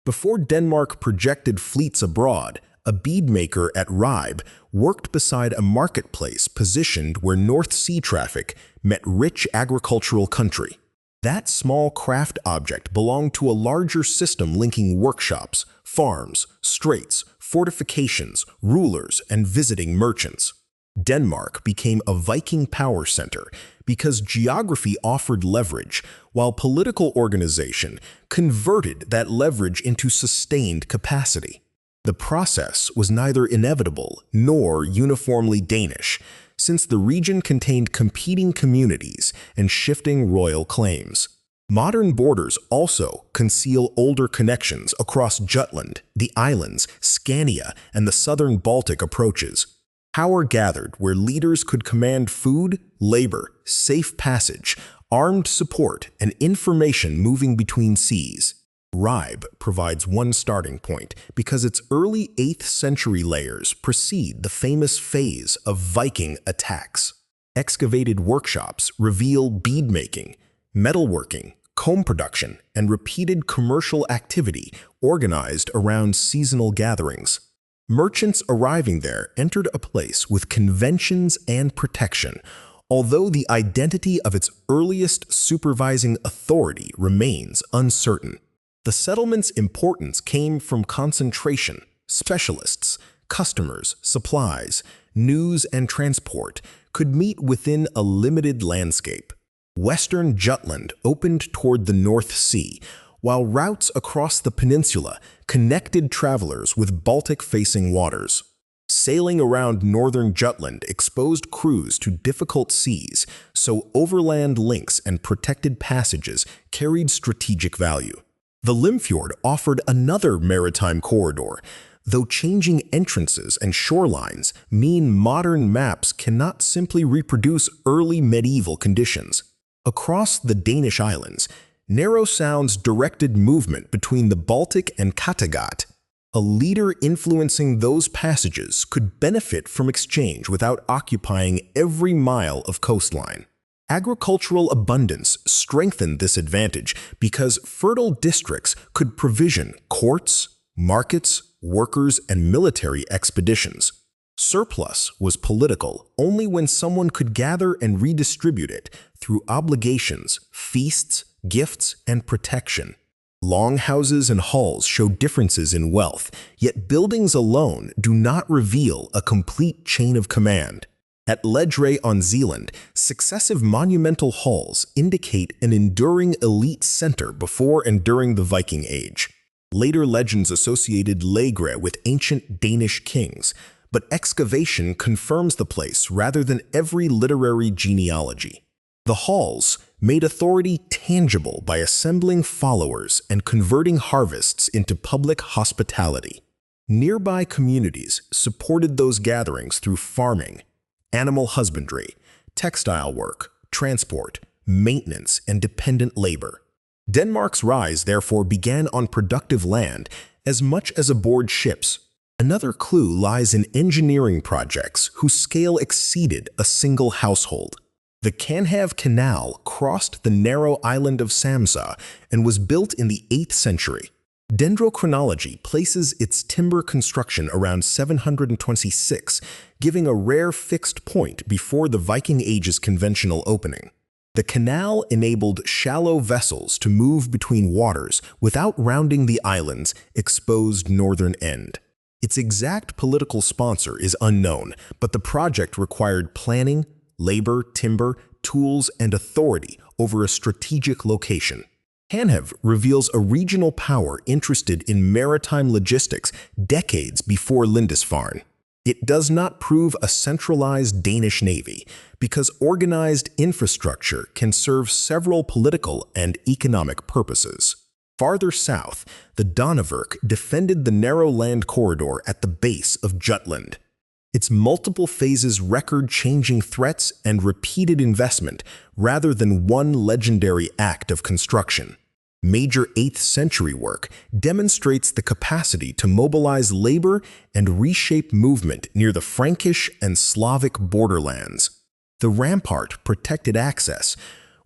Before Denmark projected fleets abroad, a beadmaker at Ribe worked beside a marketplace positioned where North Sea traffic met rich agricultural country. That small craft object belonged to a larger system linking workshops, farms, straits, fortifications, rulers, and visiting merchants. Denmark became a Viking power center because geography offered leverage, while political organization converted that leverage into sustained capacity. The process was neither inevitable nor uniformly Danish, since the region contained competing communities and shifting royal claims. Modern borders also conceal older connections across Jutland, the islands, Scania, and the southern Baltic approaches. Power gathered where leaders could command food, labor, safe passage, armed support, and information moving between seas. Ribe provides one starting point because its early 8th century layers precede the famous phase of Viking attacks. Excavated workshops reveal beadmaking, metalworking, comb production, and repeated commercial activity organized around seasonal gatherings. Merchants arriving there entered a place with conventions and protection, although the identity of its earliest supervising authority remains uncertain. The settlement's importance came from concentration, specialists, customers, supplies, news, and transport could meet within a limited landscape. Western Jutland opened toward the North Sea, while routes across the peninsula connected travelers with Baltic-facing waters. Sailing around northern Jutland exposed crews to difficult seas, so overland links and protected passages carried strategic value. The Limfjord offered another maritime corridor, though changing entrances and shorelines mean modern maps cannot simply reproduce early medieval conditions. Across the Danish islands, narrow sounds directed movement between the Baltic and Kattegat. A leader influencing those passages could benefit from exchange without occupying every mile of coastline. Agricultural abundance strengthened this advantage because fertile districts could provision courts, markets, workers, and military expeditions. Surplus was political only when someone could gather and redistribute it through obligations, feasts, gifts, and protection. Longhouses and halls show differences in wealth, yet buildings alone do not reveal a complete chain of command. At Lejre on Zealand, successive monumental halls indicate an enduring elite center before and during the Viking Age. Later legends associated Lejre with ancient Danish kings, but excavation confirms the place rather than every literary genealogy. The halls made authority tangible by assembling followers and converting harvests into public hospitality. Nearby communities supported those gatherings through farming, animal husbandry, textile work, transport, maintenance, and dependent labor. Denmark's rise therefore began on productive land as much as aboard ships. Another clue lies in engineering projects whose scale exceeded a single household. The Kanhave Canal crossed the narrow island of Samsø and was built in the 8th century. Dendrochronology places its timber construction around 726, giving a rare fixed point before the Viking Age's conventional opening. The canal enabled shallow vessels to move between waters without rounding the island's exposed northern end. Its exact political sponsor is unknown, but the project required planning, labor, timber, tools, and authority over a strategic location. Kanhave reveals a regional power interested in maritime logistics decades before Lindisfarne. It does not prove a centralized Danish navy, because organized infrastructure can serve several political and economic purposes. Farther south, the Danevirke defended the narrow land corridor at the base of Jutland. Its multiple phases record-changing threats and repeated investment rather than one legendary act of construction. Major 8th century work demonstrates the capacity to mobilize labor and reshape movement near the Frankish and Slavic borderlands. The rampart protected access,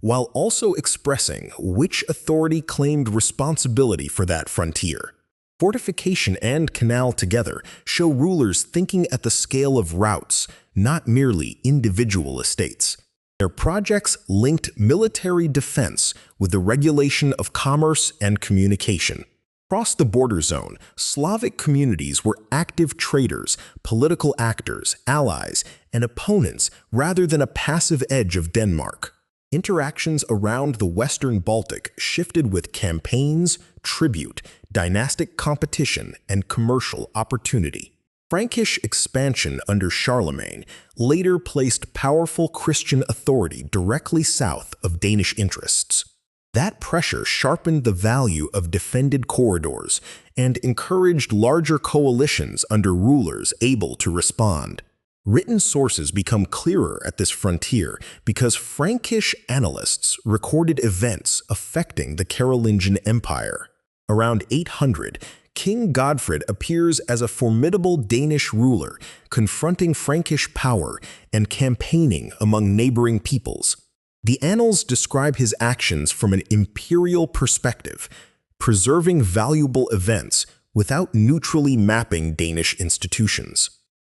while also expressing which authority claimed responsibility for that frontier. Fortification and canal together show rulers thinking at the scale of routes, not merely individual estates. Their projects linked military defense with the regulation of commerce and communication. Across the border zone, Slavic communities were active traders, political actors, allies, and opponents rather than a passive edge of Denmark. Interactions around the Western Baltic shifted with campaigns, tribute, dynastic competition, and commercial opportunity. Frankish expansion under Charlemagne later placed powerful Christian authority directly south of Danish interests. That pressure sharpened the value of defended corridors and encouraged larger coalitions under rulers able to respond. Written sources become clearer at this frontier because Frankish annalists recorded events affecting the Carolingian Empire. Around 800, King Godfred appears as a formidable Danish ruler, confronting Frankish power and campaigning among neighboring peoples. The annals describe his actions from an imperial perspective, preserving valuable events without neutrally mapping Danish institutions.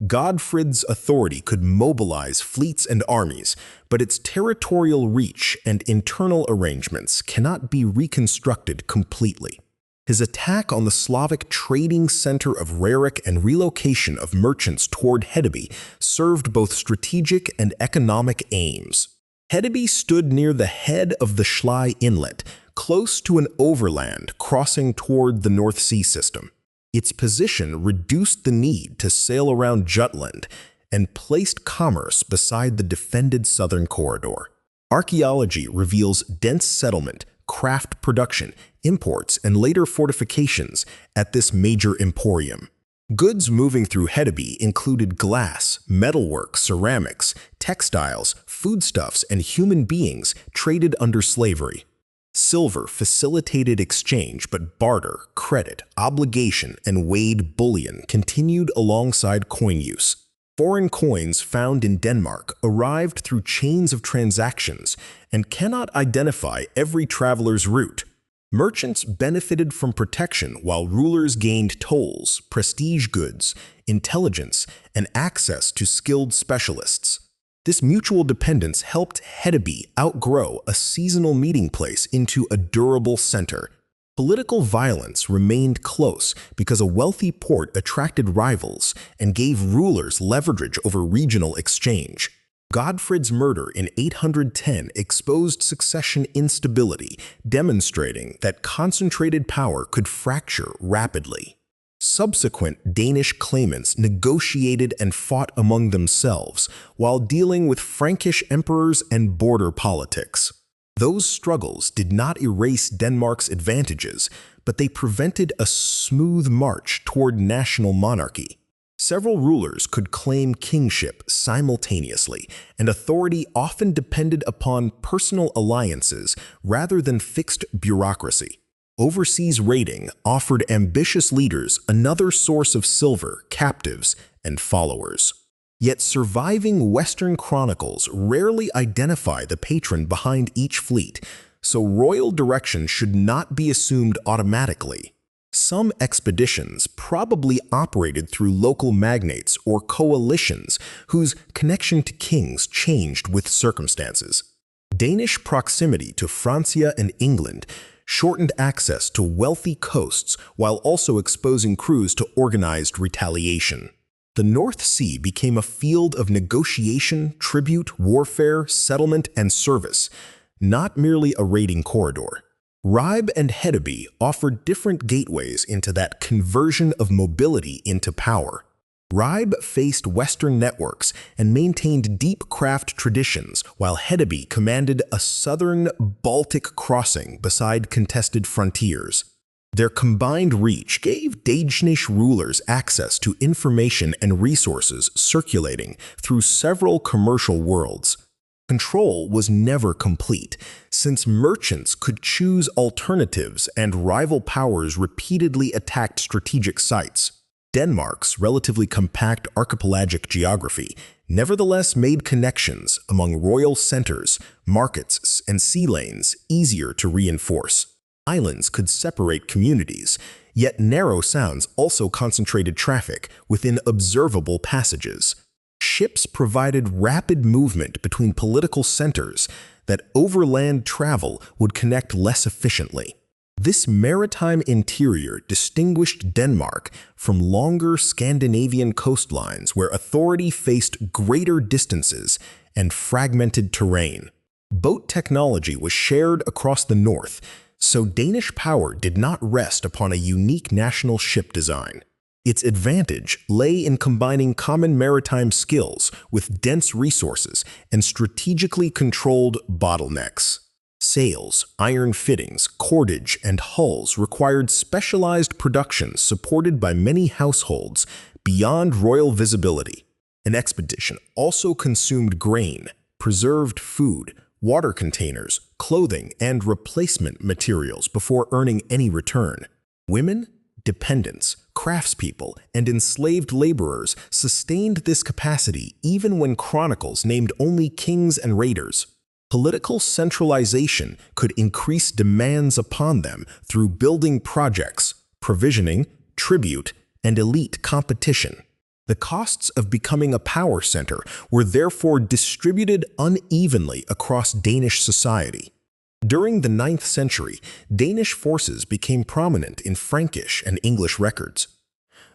Godfred's authority could mobilize fleets and armies, but its territorial reach and internal arrangements cannot be reconstructed completely. His attack on the Slavic trading center of Raric and relocation of merchants toward Hedeby served both strategic and economic aims. Hedeby stood near the head of the Schlei Inlet, close to an overland crossing toward the North Sea system. Its position reduced the need to sail around Jutland and placed commerce beside the defended southern corridor. Archaeology reveals dense settlement, craft production, imports, and later fortifications at this major emporium. Goods moving through Hedeby included glass, metalwork, ceramics, textiles, foodstuffs, and human beings traded under slavery. Silver facilitated exchange, but barter, credit, obligation, and weighed bullion continued alongside coin use. Foreign coins found in Denmark arrived through chains of transactions and cannot identify every traveler's route. Merchants benefited from protection while rulers gained tolls, prestige goods, intelligence, and access to skilled specialists. This mutual dependence helped Hedeby outgrow a seasonal meeting place into a durable center. Political violence remained close because a wealthy port attracted rivals and gave rulers leverage over regional exchange. Godfred's murder in 810 exposed succession instability, demonstrating that concentrated power could fracture rapidly. Subsequent Danish claimants negotiated and fought among themselves while dealing with Frankish emperors and border politics. Those struggles did not erase Denmark's advantages, but they prevented a smooth march toward national monarchy. Several rulers could claim kingship simultaneously, and authority often depended upon personal alliances rather than fixed bureaucracy. Overseas raiding offered ambitious leaders another source of silver, captives, and followers. Yet surviving Western chronicles rarely identify the patron behind each fleet, so royal direction should not be assumed automatically. Some expeditions probably operated through local magnates or coalitions whose connection to kings changed with circumstances. Danish proximity to Francia and England shortened access to wealthy coasts while also exposing crews to organized retaliation. The North Sea became a field of negotiation, tribute, warfare, settlement, and service, not merely a raiding corridor. Ribe and Hedeby offered different gateways into that conversion of mobility into power. Ribe faced Western networks and maintained deep craft traditions, while Hedeby commanded a southern Baltic crossing beside contested frontiers. Their combined reach gave Danish rulers access to information and resources circulating through several commercial worlds. Control was never complete, since merchants could choose alternatives and rival powers repeatedly attacked strategic sites. Denmark's relatively compact archipelagic geography nevertheless made connections among royal centers, markets, and sea lanes easier to reinforce. Islands could separate communities, Yet narrow sounds also concentrated traffic within observable passages. Ships provided rapid movement between political centers that overland travel would connect less efficiently. This maritime interior distinguished Denmark from longer Scandinavian coastlines where authority faced greater distances and fragmented terrain. Boat technology was shared across the north, so Danish power did not rest upon a unique national ship design. Its advantage lay in combining common maritime skills with dense resources and strategically controlled bottlenecks. Sails, iron fittings, cordage, and hulls required specialized production supported by many households beyond royal visibility. An expedition also consumed grain, preserved food, water containers, clothing, and replacement materials before earning any return. Women, dependents, craftspeople, and enslaved laborers sustained this capacity even when chronicles named only kings and raiders. Political centralization could increase demands upon them through building projects, provisioning, tribute, and elite competition. The costs of becoming a power center were therefore distributed unevenly across Danish society. During the 9th century, Danish forces became prominent in Frankish and English records.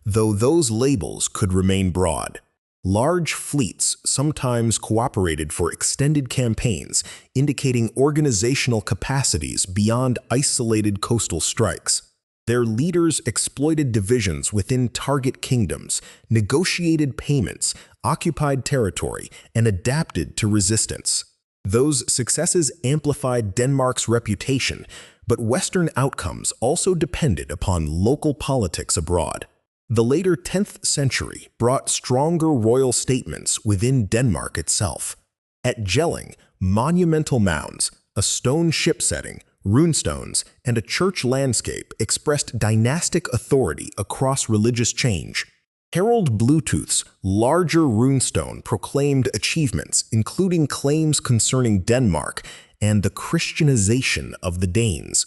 Though those labels could remain broad, large fleets sometimes cooperated for extended campaigns, indicating organizational capacities beyond isolated coastal strikes. Their leaders exploited divisions within target kingdoms, negotiated payments, occupied territory, and adapted to resistance. Those successes amplified Denmark's reputation, but Western outcomes also depended upon local politics abroad. The later 10th century brought stronger royal statements within Denmark itself. At Jelling, monumental mounds, a stone ship setting, runestones, and a church landscape expressed dynastic authority across religious change. Harald Bluetooth's larger runestone proclaimed achievements, including claims concerning Denmark and the Christianization of the Danes.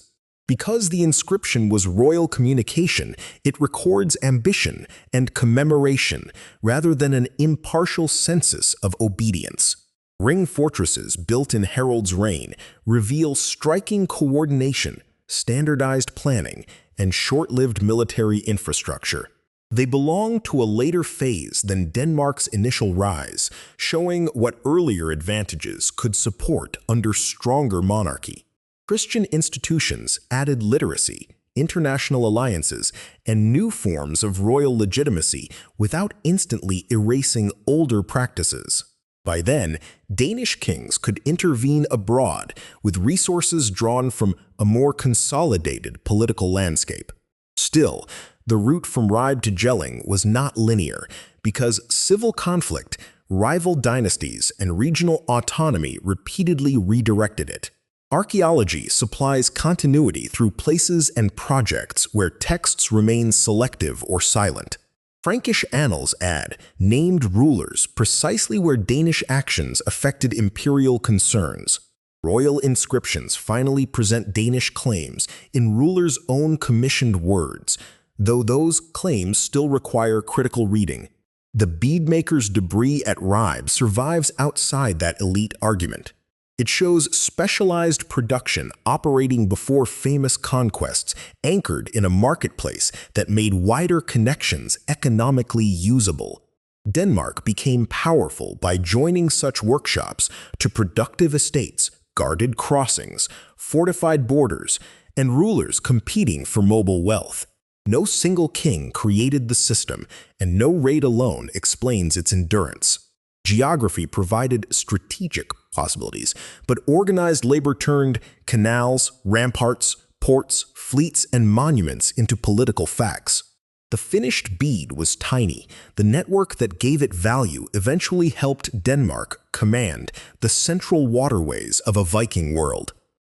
Because the inscription was royal communication, it records ambition and commemoration rather than an impartial census of obedience. Ring fortresses built in Harald's reign reveal striking coordination, standardized planning, and short-lived military infrastructure. They belong to a later phase than Denmark's initial rise, showing what earlier advantages could support under stronger monarchy. Christian institutions added literacy, international alliances, and new forms of royal legitimacy without instantly erasing older practices. By then, Danish kings could intervene abroad with resources drawn from a more consolidated political landscape. Still, the route from Ribe to Jelling was not linear because civil conflict, rival dynasties, and regional autonomy repeatedly redirected it. Archaeology supplies continuity through places and projects where texts remain selective or silent. Frankish annals add named rulers precisely where Danish actions affected imperial concerns. Royal inscriptions finally present Danish claims in rulers' own commissioned words, though those claims still require critical reading. The beadmaker's debris at Ribe survives outside that elite argument. It shows specialized production operating before famous conquests, anchored in a marketplace that made wider connections economically usable. Denmark became powerful by joining such workshops to productive estates, guarded crossings, fortified borders, and rulers competing for mobile wealth. No single king created the system, and no raid alone explains its endurance. Geography provided strategic possibilities, but organized labor turned canals, ramparts, ports, fleets, and monuments into political facts. The finished bead was tiny. The network that gave it value eventually helped Denmark command the central waterways of a Viking world.